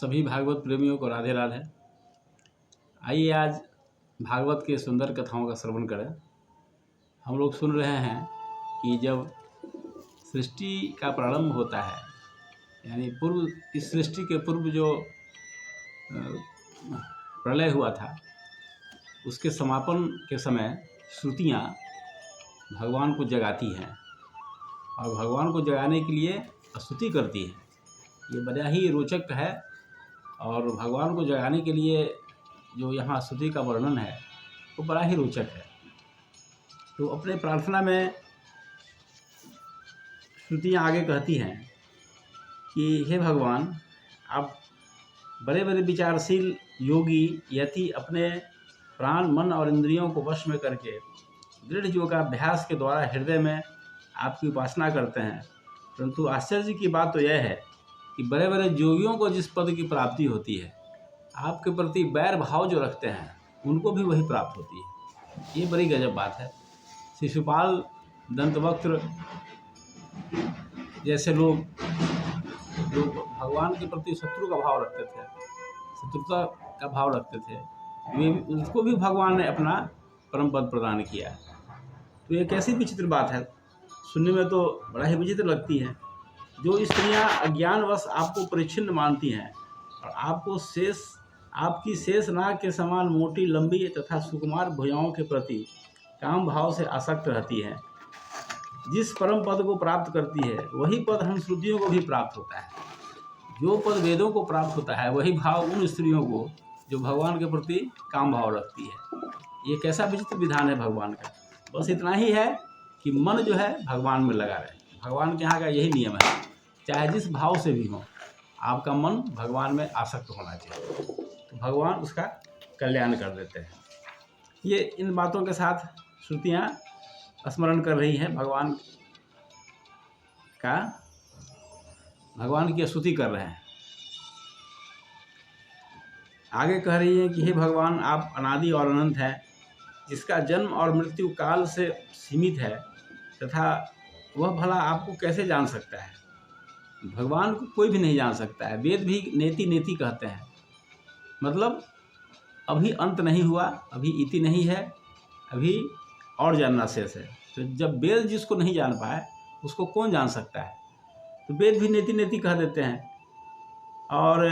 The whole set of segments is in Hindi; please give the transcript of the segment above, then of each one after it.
सभी भागवत प्रेमियों को राधे राधे। आइए आज भागवत के सुंदर कथाओं का श्रवण करें। हम लोग सुन रहे हैं कि जब सृष्टि का प्रारंभ होता है, यानी पूर्व, इस सृष्टि के पूर्व जो प्रलय हुआ था, उसके समापन के समय श्रुतियाँ भगवान को जगाती हैं और भगवान को जगाने के लिए स्तुति करती हैं। ये बड़ा ही रोचक है और भगवान को जगाने के लिए जो यहाँ स्तुति का वर्णन है वो बड़ा ही रोचक है। तो अपने प्रार्थना में श्रुतियाँ आगे कहती हैं कि हे भगवान, आप बड़े बड़े विचारशील योगी यति अपने प्राण, मन और इंद्रियों को वश में करके दृढ़ योगाभ्यास के द्वारा हृदय में आपकी उपासना करते हैं, परंतु आश्चर्य की बात तो यह है कि बड़े बड़े योगियों को जिस पद की प्राप्ति होती है, आपके प्रति बैर भाव जो रखते हैं उनको भी वही प्राप्त होती है। ये बड़ी गजब बात है। शिशुपाल, दंतवक्त्र जैसे लोग जो भगवान के प्रति शत्रु का भाव रखते थे, शत्रुता का भाव रखते थे, वे उसको भी भगवान ने अपना परम पद प्रदान किया। तो ये कैसी विचित्र बात है, सुनने में तो बड़ा ही विचित्र लगती है। जो स्त्रियां अज्ञानवश आपको परिच्छिन्न मानती हैं और आपकी शेष नाग के समान मोटी, लंबी तथा सुकुमार भुजाओं के प्रति काम भाव से आसक्त रहती हैं, जिस परम पद को प्राप्त करती है वही पद हम श्रुतियों को भी प्राप्त होता है। जो पद वेदों को प्राप्त होता है वही भाव उन स्त्रियों को जो भगवान के प्रति काम भाव रखती है। ये कैसा विचित्र विधान है भगवान का। बस इतना ही है कि मन जो है भगवान में लगा रहे। भगवान के यहाँ का यही नियम है, चाहे जिस भाव से भी हो, आपका मन भगवान में आसक्त होना चाहिए, तो भगवान उसका कल्याण कर देते हैं। ये इन बातों के साथ श्रुतियाँ स्मरण कर रही हैं भगवान की स्तुति कर रहे हैं। आगे कह रही हैं कि हे भगवान, आप अनादि और अनंत हैं, जिसका जन्म और मृत्यु काल से सीमित है, तथा वह भला आपको कैसे जान सकता है। भगवान को कोई भी नहीं जान सकता है। वेद भी नेति नेति कहते हैं, मतलब अभी अंत नहीं हुआ, अभी इति नहीं है, अभी और जानना शेष है। तो जब वेद जिसको नहीं जान पाए उसको कौन जान सकता है। तो वेद भी नेति नेति कह देते हैं। और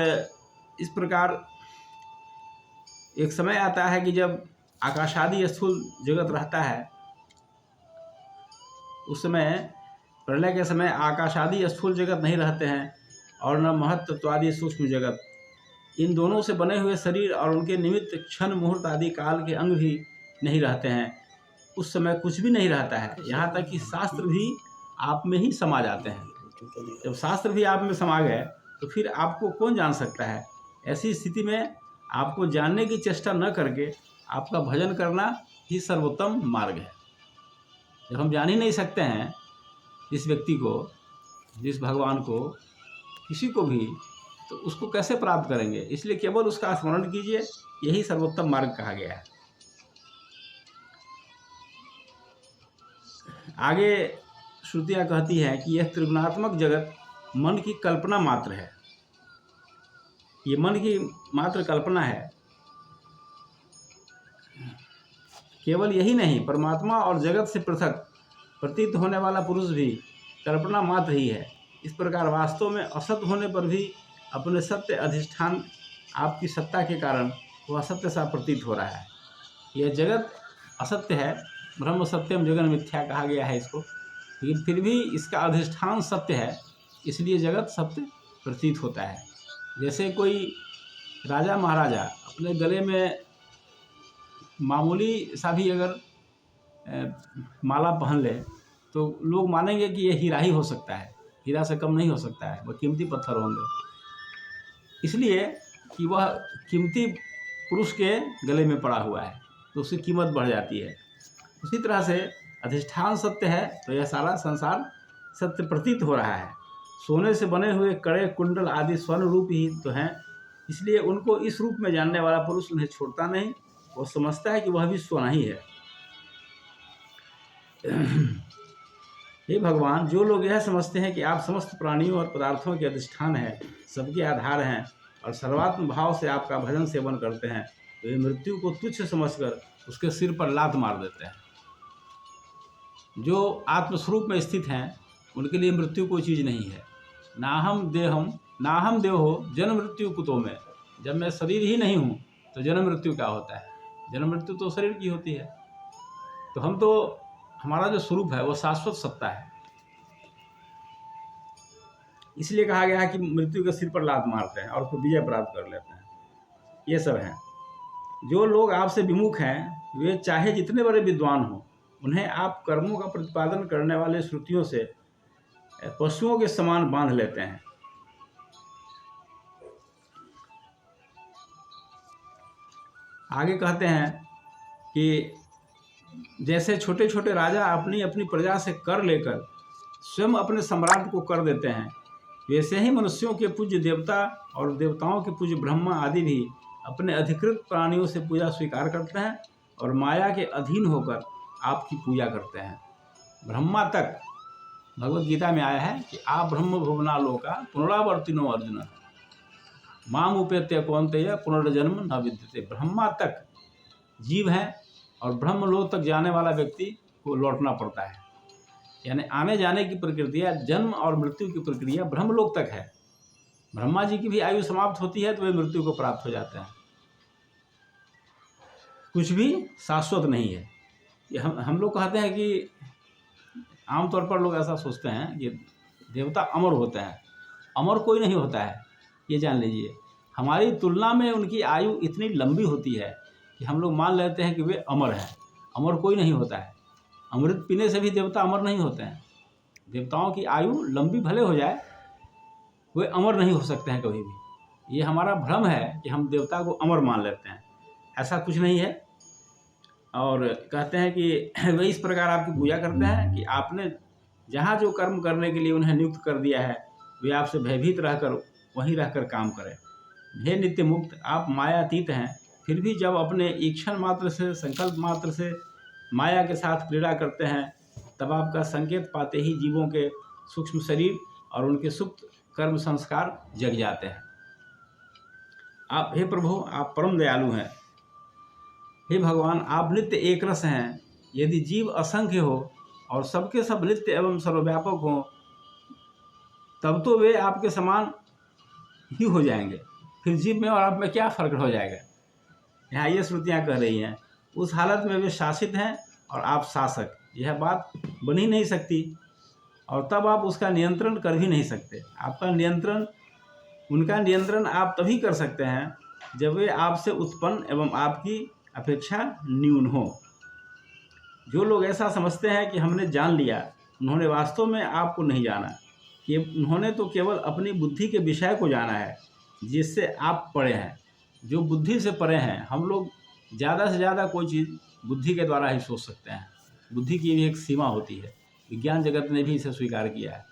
इस प्रकार एक समय आता है कि जब आकाशादि स्थूल जगत रहता है, उस समय प्रलय के समय आकाशादि स्थूल जगत नहीं रहते हैं और न महत्त्वादि सूक्ष्म जगत। इन दोनों से बने हुए शरीर और उनके निमित्त क्षण, मुहूर्त आदि काल के अंग भी नहीं रहते हैं। उस समय कुछ भी नहीं रहता है, यहाँ तक कि शास्त्र भी आप में ही समा जाते हैं। जब शास्त्र भी आप में समा गए तो फिर आपको कौन जान सकता है। ऐसी स्थिति में आपको जानने की चेष्टा न करके आपका भजन करना ही सर्वोत्तम मार्ग है। जब हम जान ही नहीं सकते हैं जिस व्यक्ति को, जिस भगवान को, किसी को भी, तो उसको कैसे प्राप्त करेंगे। इसलिए केवल उसका स्मरण कीजिए, यही सर्वोत्तम मार्ग कहा गया है। आगे श्रुतियाँ कहती हैं कि यह त्रिगुणात्मक जगत मन की कल्पना मात्र है। ये मन की मात्र कल्पना है। केवल यही नहीं, परमात्मा और जगत से पृथक प्रतीत होने वाला पुरुष भी कल्पना मात्र ही है। इस प्रकार वास्तव में असत होने पर भी अपने सत्य अधिष्ठान आपकी सत्ता के कारण वह सत्य सा प्रतीत हो रहा है। यह जगत असत्य है, ब्रह्म सत्यम जगन मिथ्या कहा गया है इसको, लेकिन फिर भी इसका अधिष्ठान सत्य है, इसलिए जगत सत्य प्रतीत होता है। जैसे कोई राजा महाराजा अपने गले में मामूली सा भी अगर माला पहन ले तो लोग मानेंगे कि यह हीरा ही हो सकता है, हीरा से कम नहीं हो सकता है, वह कीमती पत्थर होंगे, इसलिए कि वह कीमती पुरुष के गले में पड़ा हुआ है, तो उसकी कीमत बढ़ जाती है। उसी तरह से अधिष्ठान सत्य है तो यह सारा संसार सत्य प्रतीत हो रहा है। सोने से बने हुए कड़े, कुंडल आदि स्वर्ण रूप ही तो हैं, इसलिए उनको इस रूप में जानने वाला पुरुष उन्हें छोड़ता नहीं, वो समझता है कि वह भी सोना ही है। हे भगवान, जो लोग यह समझते हैं कि आप समस्त प्राणियों और पदार्थों के अधिष्ठान हैं, सबके आधार हैं और सर्वात्म भाव से आपका भजन सेवन करते हैं तो ये मृत्यु को तुच्छ समझकर उसके सिर पर लात मार देते हैं। जो आत्मस्वरूप में स्थित हैं उनके लिए मृत्यु कोई चीज़ नहीं है। ना हम देहो जन्म मृत्यु कुतो में। जब मैं शरीर ही नहीं हूँ तो जन्म मृत्यु क्या होता है? जन्म मृत्यु तो शरीर की होती है। तो हमारा जो स्वरूप है वो शाश्वत सत्ता है। इसलिए कहा गया है कि मृत्यु के सिर पर लात मारते हैं और उसको विजय प्राप्त कर लेते हैं। ये सब है। जो लोग आपसे विमुख हैं वे चाहे जितने बड़े विद्वान हों, उन्हें आप कर्मों का प्रतिपादन करने वाले श्रुतियों से पशुओं के समान बांध लेते हैं। आगे कहते हैं कि जैसे छोटे छोटे राजा अपनी अपनी प्रजा से कर लेकर स्वयं अपने सम्राट को कर देते हैं, वैसे ही मनुष्यों के पूज्य देवता और देवताओं के पूज्य ब्रह्मा आदि भी अपने अधिकृत प्राणियों से पूजा स्वीकार करते हैं और माया के अधीन होकर आपकी पूजा करते हैं। ब्रह्मा तक भगवत गीता में आया है कि आप ब्रह्म भुवना लोका पुनरावर्तिनो अर्जुन माम उपेत्य कौन्तेय पुनर्जन्म न विद्यते। ब्रह्मा तक जीव हैं और ब्रह्मलोक तक जाने वाला व्यक्ति को लौटना पड़ता है। यानी आने जाने की प्रक्रिया, जन्म और मृत्यु की प्रक्रिया ब्रह्मलोक तक है। ब्रह्मा जी की भी आयु समाप्त होती है तो वे मृत्यु को प्राप्त हो जाते हैं। कुछ भी शाश्वत नहीं है। ये हम लोग कहते हैं कि आमतौर पर लोग ऐसा सोचते हैं कि देवता अमर होते हैं। अमर कोई नहीं होता है, ये जान लीजिए। हमारी तुलना में उनकी आयु इतनी लंबी होती है कि हम लोग मान लेते हैं कि वे अमर हैं। अमर कोई नहीं होता है। अमृत पीने से भी देवता अमर नहीं होते हैं। देवताओं की आयु लंबी भले हो जाए, वे अमर नहीं हो सकते हैं कभी भी। ये हमारा भ्रम है कि हम देवता को अमर मान लेते हैं। ऐसा कुछ नहीं है। और कहते हैं कि वे इस प्रकार आपकी पूजा करते हैं कि आपने जहाँ जो कर्म करने के लिए उन्हें नियुक्त कर दिया है वे आपसे भयभीत रहकर वहीं रहकर काम करें। हे नित्य मुक्त, आप मायातीत हैं, फिर भी जब अपने ईक्षण मात्र से, संकल्प मात्र से माया के साथ क्रीड़ा करते हैं तब आपका संकेत पाते ही जीवों के सूक्ष्म शरीर और उनके सुप्त कर्म संस्कार जग जाते हैं। आप, हे प्रभु, आप परम दयालु हैं। हे भगवान, आप नित्य एक रस हैं। यदि जीव असंख्य हो और सबके सब नित्य एवं सर्वव्यापक हो तब तो वे आपके समान ही हो जाएंगे। फिर जीव में और आप में क्या फर्क हो जाएगा? यहाँ ये श्रुतियाँ कह रही हैं। उस हालत में वे शासित हैं और आप शासक। यह बात बन ही नहीं सकती और तब आप उसका नियंत्रण कर भी नहीं सकते। आपका नियंत्रण, उनका नियंत्रण आप तभी कर सकते हैं जब वे आपसे उत्पन्न एवं आपकी अपेक्षा न्यून हो। जो लोग ऐसा समझते हैं कि हमने जान लिया, उन्होंने वास्तव में आपको नहीं जाना। कि उन्होंने तो केवल अपनी बुद्धि के विषय को जाना है जिससे आप परे हैं। जो बुद्धि से परे हैं, हम लोग ज़्यादा से ज़्यादा कोई चीज़ बुद्धि के द्वारा ही सोच सकते हैं। बुद्धि की भी एक सीमा होती है। विज्ञान जगत ने भी इसे स्वीकार किया है।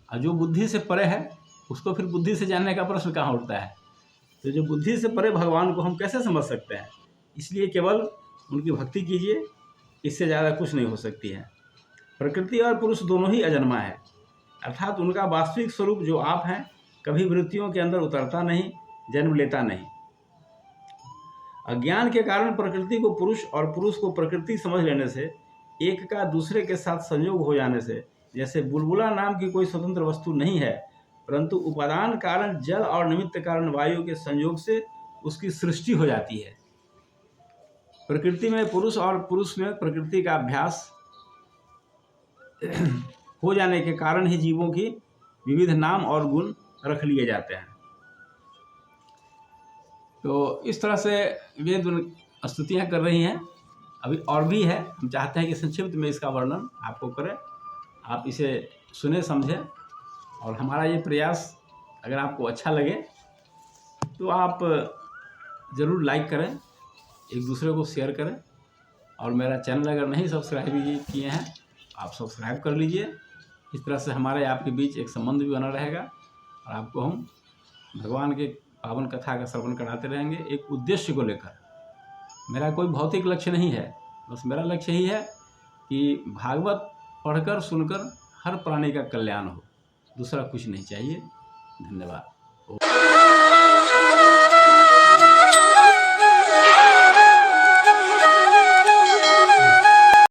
और जो बुद्धि से परे है उसको फिर बुद्धि से जानने का प्रश्न कहाँ उठता है? तो जो बुद्धि से परे भगवान को हम कैसे समझ सकते हैं? इसलिए केवल उनकी भक्ति कीजिए, इससे ज़्यादा कुछ नहीं हो सकती है। प्रकृति और पुरुष दोनों ही अजन्मा है, अर्थात उनका वास्तविक स्वरूप जो आप हैं कभी वृत्तियों के अंदर उतरता नहीं, जन्म लेता नहीं। अज्ञान के कारण प्रकृति को पुरुष और पुरुष को प्रकृति समझ लेने से, एक का दूसरे के साथ संयोग हो जाने से, जैसे बुलबुला नाम की कोई स्वतंत्र वस्तु नहीं है, परंतु उपादान कारण जल और निमित्त कारण वायु के संयोग से उसकी सृष्टि हो जाती है। प्रकृति में पुरुष और पुरुष में प्रकृति का अभ्यास हो जाने के कारण ही जीवों की विविध नाम और गुण रख लिए जाते हैं। तो इस तरह से वेद स्तुतियाँ कर रही हैं। अभी और भी है, हम चाहते हैं कि संक्षिप्त में इसका वर्णन आपको करें, आप इसे सुने समझें। और हमारा ये प्रयास अगर आपको अच्छा लगे तो आप ज़रूर लाइक करें, एक दूसरे को शेयर करें। और मेरा चैनल अगर नहीं सब्सक्राइब किए हैं आप सब्सक्राइब कर लीजिए। इस तरह से हमारे आपके बीच एक संबंध भी बना रहेगा और आपको हम भगवान के पावन कथा का श्रवण कराते रहेंगे, एक उद्देश्य को लेकर। मेरा कोई भौतिक लक्ष्य नहीं है, बस मेरा लक्ष्य ही है कि भागवत पढ़कर सुनकर हर प्राणी का कल्याण हो, दूसरा कुछ नहीं चाहिए। धन्यवाद।